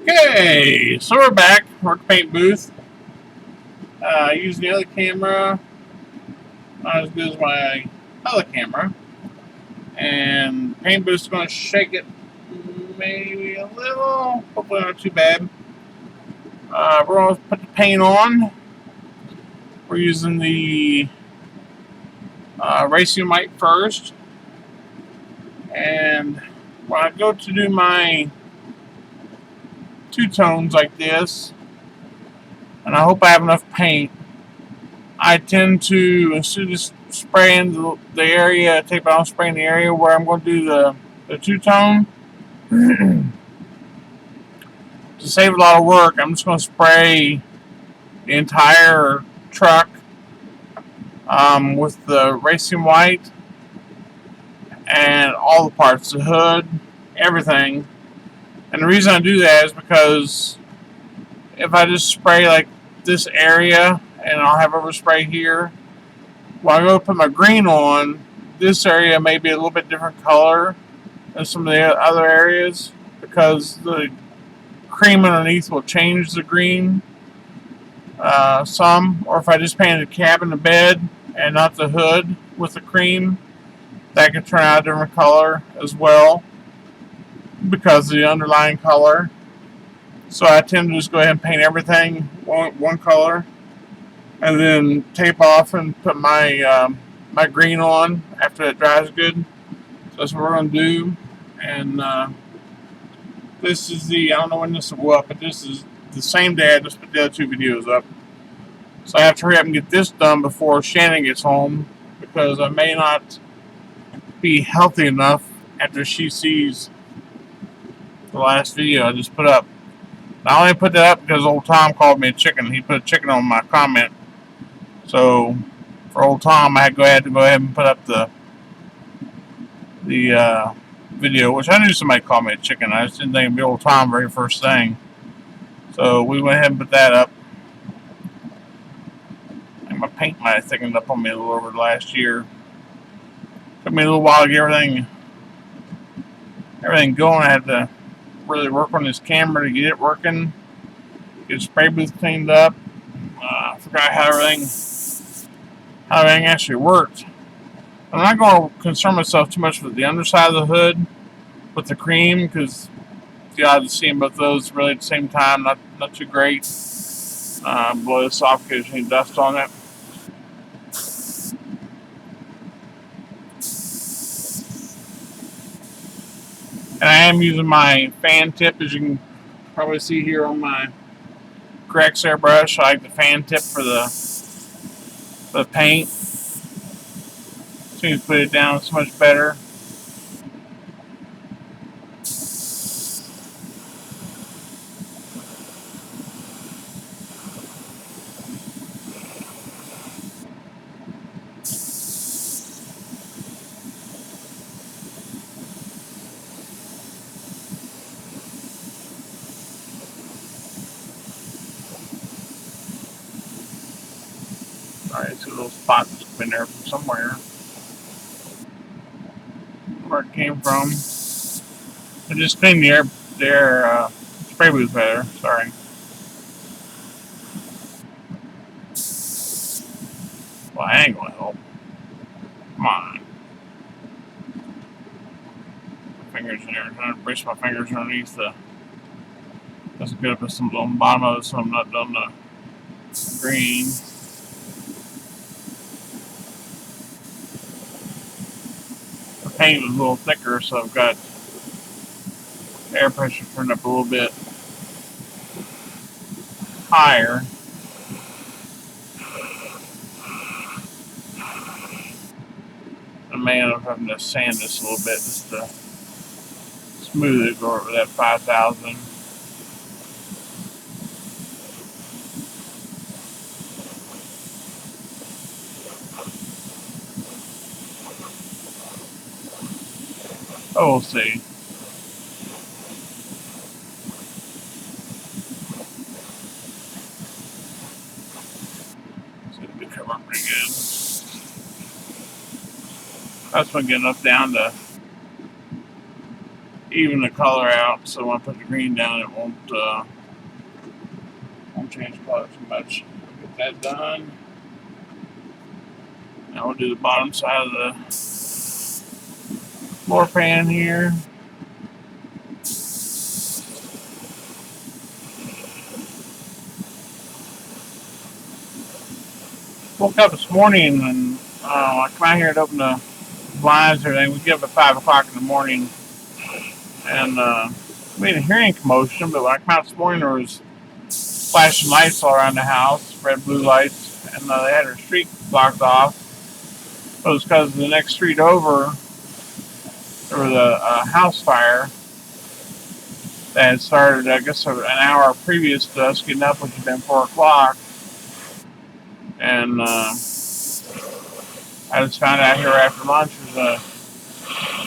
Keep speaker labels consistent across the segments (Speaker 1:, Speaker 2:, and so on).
Speaker 1: Okay, so we're back. Work paint booth. Using the other camera, not as good as my other camera. And paint booth's going to shake it maybe a little. Hopefully not too bad. We're going to put the paint on. We're using the Racing White first. And when I go to do my two tones like this, and I hope I have enough paint, I tend to, instead of spraying the area, tape it on, spraying the area where I'm going to do the two tone, to save a lot of work, I'm just going to spray the entire truck with the Racing White and all the parts, the hood, everything. And the reason I do that is because if I just spray like this area and I'll have overspray here, when I go put my green on, this area may be a little bit different color than some of the other areas because the cream underneath will change the green some. Or if I just painted the cab and the bed and not the hood with the cream, that could turn out a different color as well because of the underlying color. So I tend to just go ahead and paint everything one color and then tape off and put my green on after it dries good. So that's what we're going to do. And this is I don't know when this will go up, but this is the same day I just put the other two videos up. So I have to hurry up and get this done before Shannon gets home because I may not be healthy enough after she sees the last video I just put up. I only put that up because old Tom called me a chicken. He put a chicken on my comment. So for old Tom, I had to go ahead and put up the video, which I knew somebody called me a chicken. I just didn't think it'd be old Tom very first thing. So we went ahead and put that up. And my paint might have thickened up on me a little over the last year. Took me a little while to get everything going. I had to really work on this camera to get it working. Get the spray booth cleaned up. I forgot how everything actually worked. I'm not going to concern myself too much with the underside of the hood with the cream because the odds of seeing both those really at the same time not too great. Blow this off because there's any dust on it. And I am using my fan tip, as you can probably see here on my Grex airbrush. I like the fan tip for the paint. As soon as you put it down, it's much better. Alright, so a little spot that's been there from somewhere. Where it came from. I just cleaned the air spray booth better. Sorry. Well, I ain't gonna help. Come on. My fingers in there. I'm trying to brace my fingers underneath the. That's good with some on the bottom of it so I'm not done the green. The paint was a little thicker, so I've got air pressure turned up a little bit higher. I may end up having to sand this a little bit just to smooth it over that 5,000. Oh, we'll see. It come up pretty good. That's when I get enough down to even the color out. So when I put the green down, it won't change color too much. Get that done. Now we'll do the bottom side of the floor pan here. Woke up this morning and I come out here and open the blinds and everything. We get up at 5 o'clock in the morning and we didn't hear any commotion, but when I come out this morning, there was flashing lights all around the house, red, blue lights, and they had their street blocked off. It was because the next street over, there was a house fire that had started, I guess, an hour previous to us getting up, which had been 4 o'clock. And I just found out here after lunch, an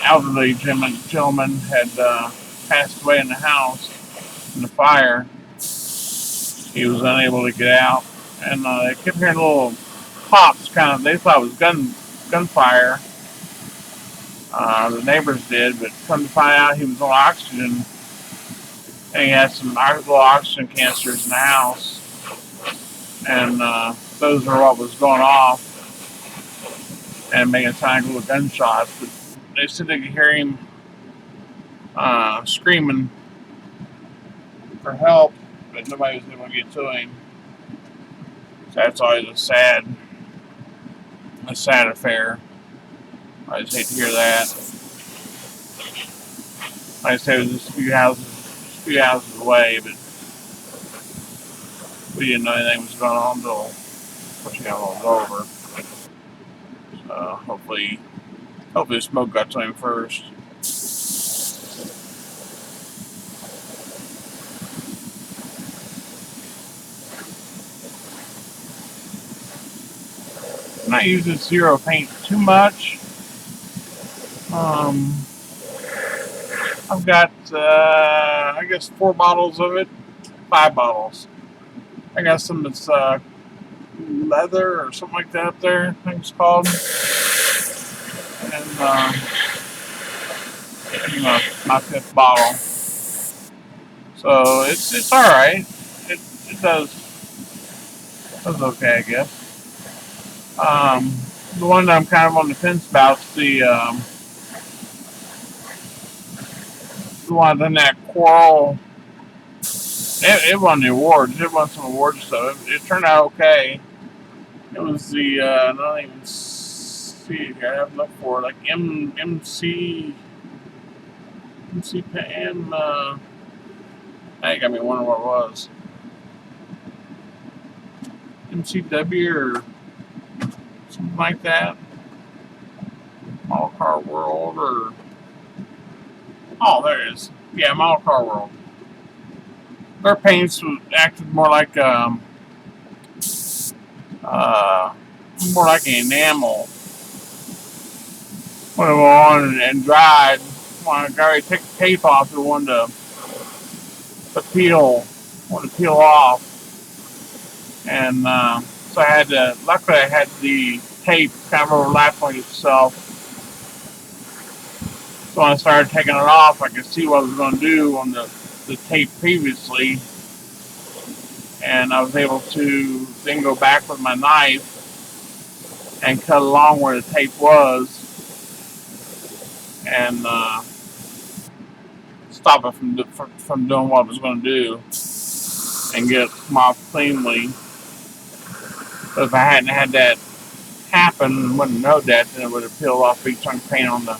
Speaker 1: elderly gentleman had passed away in the house in the fire. He was unable to get out, and they kept hearing little pops. They thought it was gunfire. The neighbors did, but come to find out, he was on oxygen, and he had some little oxygen canisters in the house, and those are what was going off and making it sound like little gunshots. But they said they could hear him screaming for help, but nobody was able to get to him. So that's always a sad affair. I just hate to hear that. Like I said, it was just a few houses away, but we didn't know anything was going on until pushing out was over. So hopefully the smoke got to him first. I'm not using zero paint too much. I've got, I guess 4 bottles of it, 5 bottles. I got some that's leather or something like that up there, I think it's called. And my 5th bottle. So it's all right. It does okay, I guess. The one that I'm kind of on the fence about is the one in that coral. It won the awards. It won some awards, so it turned out okay. It was the I don't even see it here. I have to look for it. Like MC Pam. I got me wondering what it was. MCW or something like that. Model Car World or there it is. Yeah, Model Car World. Their paints acted more like an enamel. When it went on and dried, when I got ready to take the tape off, it wanted to peel off. And so luckily I had the tape kind of overlapped on itself. So when I started taking it off, I could see what I was going to do on the tape previously. And I was able to then go back with my knife and cut along where the tape was and stop it from doing what I was going to do and get it come off cleanly. But if I hadn't had that happen and wouldn't know that, then it would have peeled off a big chunk of paint on the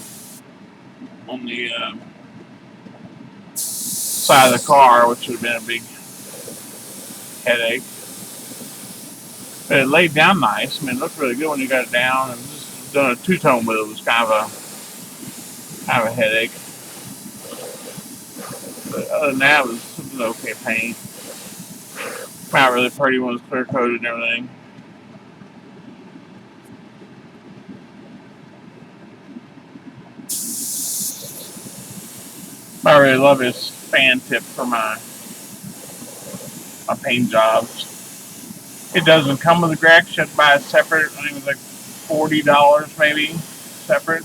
Speaker 1: side of the car, which would have been a big headache. But it laid down nice. I mean, it looked really good when you got it down. And just doing a two-tone with it was kind of a headache. But other than that, it was okay paint. Not really pretty when it was clear coated and everything. I really love his fan tip for my paint jobs. It doesn't come with a graph. You have to buy a separate. I think it was like $40 maybe separate.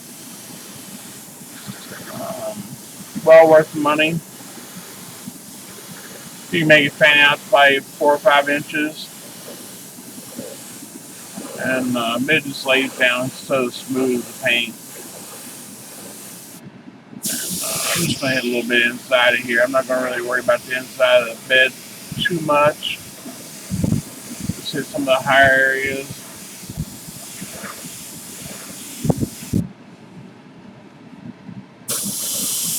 Speaker 1: well worth the money. You can make it fan out to probably 4 or 5 inches, and it just lays down so smooth the paint. I'm just gonna hit a little bit inside of here. I'm not gonna really worry about the inside of the bed too much. Just hit some of the higher areas.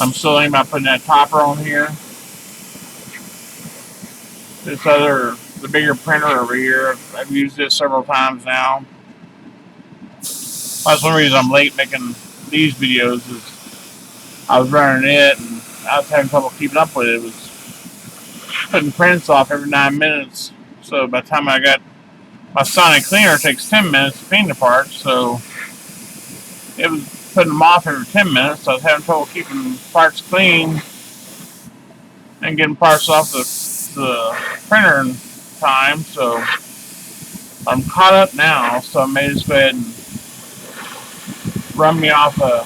Speaker 1: I'm still thinking about putting that topper on here. The bigger printer over here, I've used this several times now. That's one reason I'm late making these videos is I was running it and I was having trouble keeping up with it. It was putting prints off every 9 minutes. So by the time I got my Sonic cleaner, it takes 10 minutes to clean the parts. So it was putting them off every 10 minutes. So I was having trouble keeping parts clean and getting parts off the printer in time. So I'm caught up now. So I may just go ahead and run me off a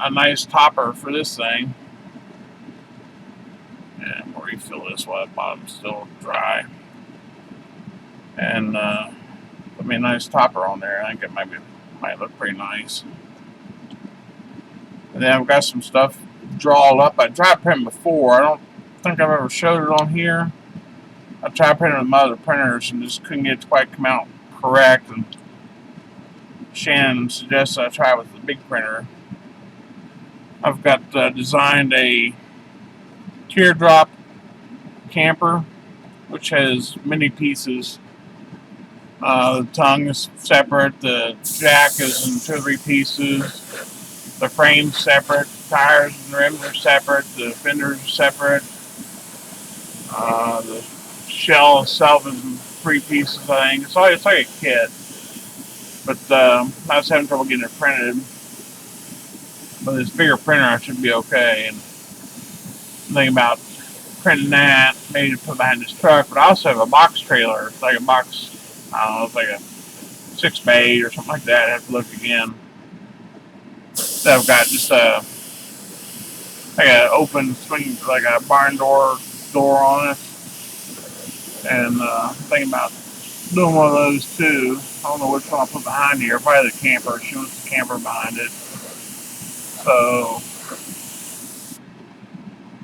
Speaker 1: nice topper for this thing. And we'll refill this while the bottom's still dry. And put me a nice topper on there. I think it might look pretty nice. And then I've got some stuff drawn up. I tried printing before. I don't think I've ever showed it on here. I tried printing with my other printers and just couldn't get it to quite come out correct. And Shannon suggested I try with the big printer. I've got designed a teardrop camper, which has many pieces. The tongue is separate, the jack is in 2 or 3 pieces, the frame's separate, tires and rims are separate, the fenders are separate, the shell itself is in 3 pieces, I think. It's like a kit, but I was having trouble getting it printed. But this bigger printer, I should be okay. And I'm thinking about printing that, maybe to put behind this truck. But I also have a box trailer. It's like a box, I don't know, it's like a 6x8 or something like that. I have to look again. So I've got just like an open swing, like a barn door on it. And I'm thinking about doing one of those too. I don't know which one I'll put behind here. Probably the camper. She wants the camper behind it. So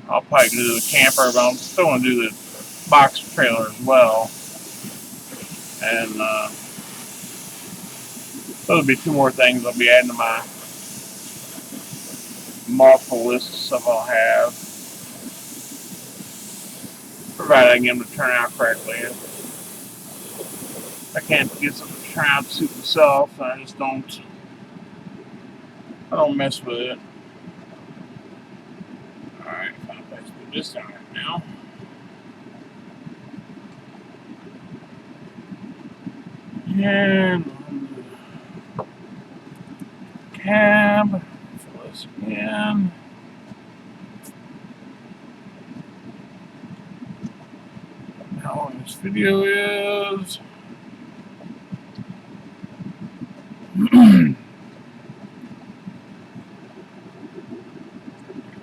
Speaker 1: I'll probably do the camper, but I'm still going to do the box trailer as well. And those will be 2 more things I'll be adding to my multiple list of stuff I'll have, provided I can get them to turn out correctly. If I can't get something to turn out to suit myself, I just don't mess with it. Alright, found a place to put this down right now. And cab, fill this again. How long this video is.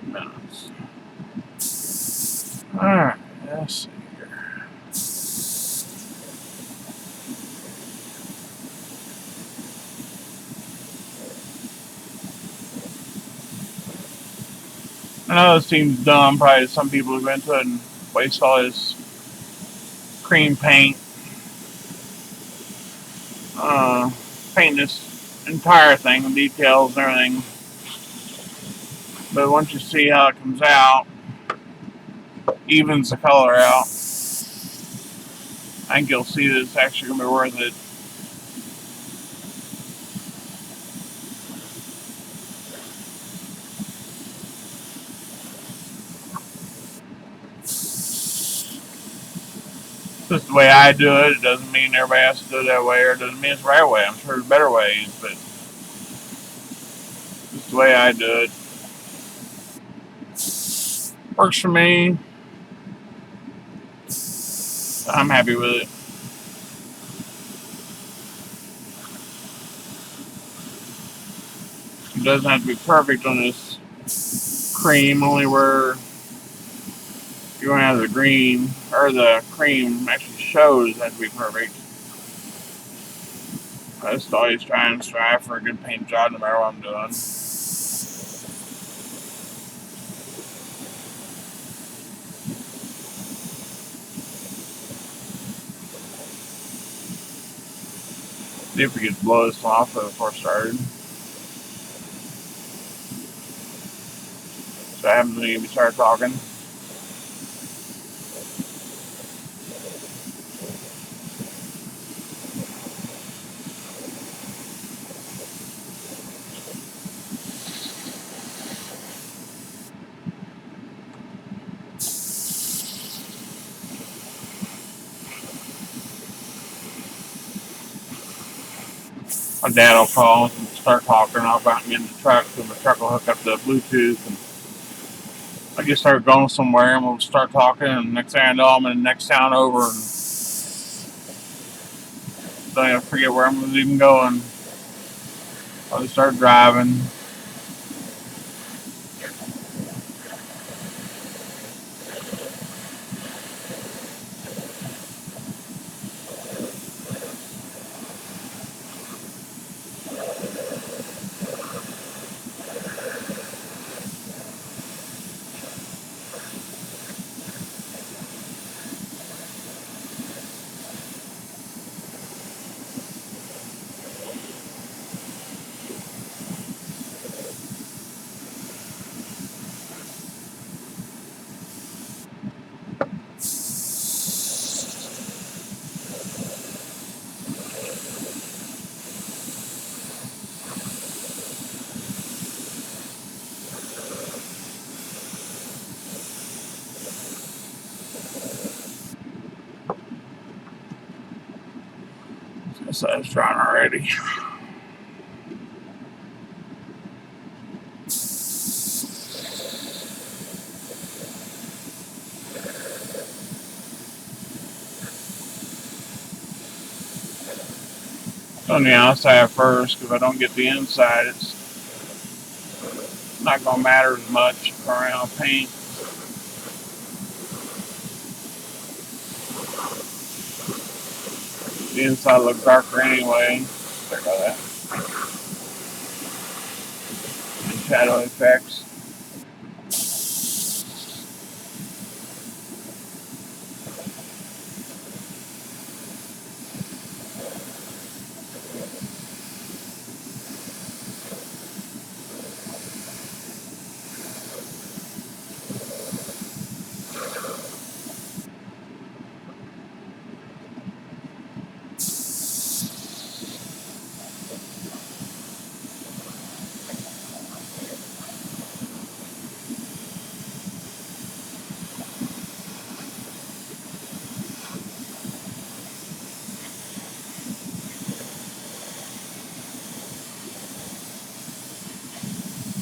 Speaker 1: Minutes. Alright, let's see here. I know this seems dumb, probably some people who go into it and waste all this cream paint. Paint this entire thing, the details and everything. But once you see how it comes out, evens the color out, I think you'll see that it's actually going to be worth it. This is the way I do it. It doesn't mean everybody has to do it that way, or it doesn't mean it's the right way. I'm sure there's better ways, but this is the way I do it. Works for me. I'm happy with it. It doesn't have to be perfect on this cream, only where you want to have the green, or the cream actually shows that to be perfect. I just always try and strive for a good paint job no matter what I'm doing. See if we could blow this one off before it started. So what happens when you start talking. My dad will call and start talking. I'll go out and get in the truck, so my truck will hook up the Bluetooth, and I just start going somewhere, and we'll start talking, and next thing I know, I'm in the next town over, and don't even forget where I'm even going. I'll just start driving. So I was trying already. On the outside first, because if I don't get the inside, it's not going to matter as much around paint. The inside looks darker anyway. Sorry about that. And shadow effects.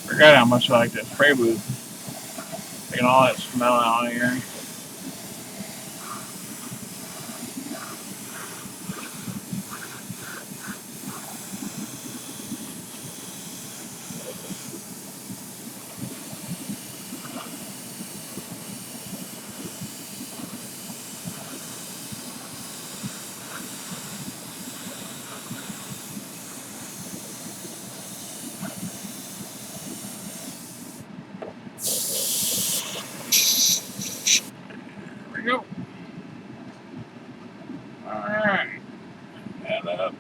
Speaker 1: Forgot how much I like that spray booth. Taking all that smell out of here. There we go. Alright. Add that up.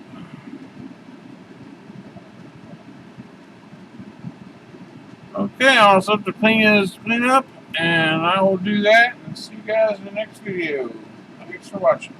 Speaker 1: Okay, all it's up to clean up, and I will do that and see you guys in the next video. Thanks for watching.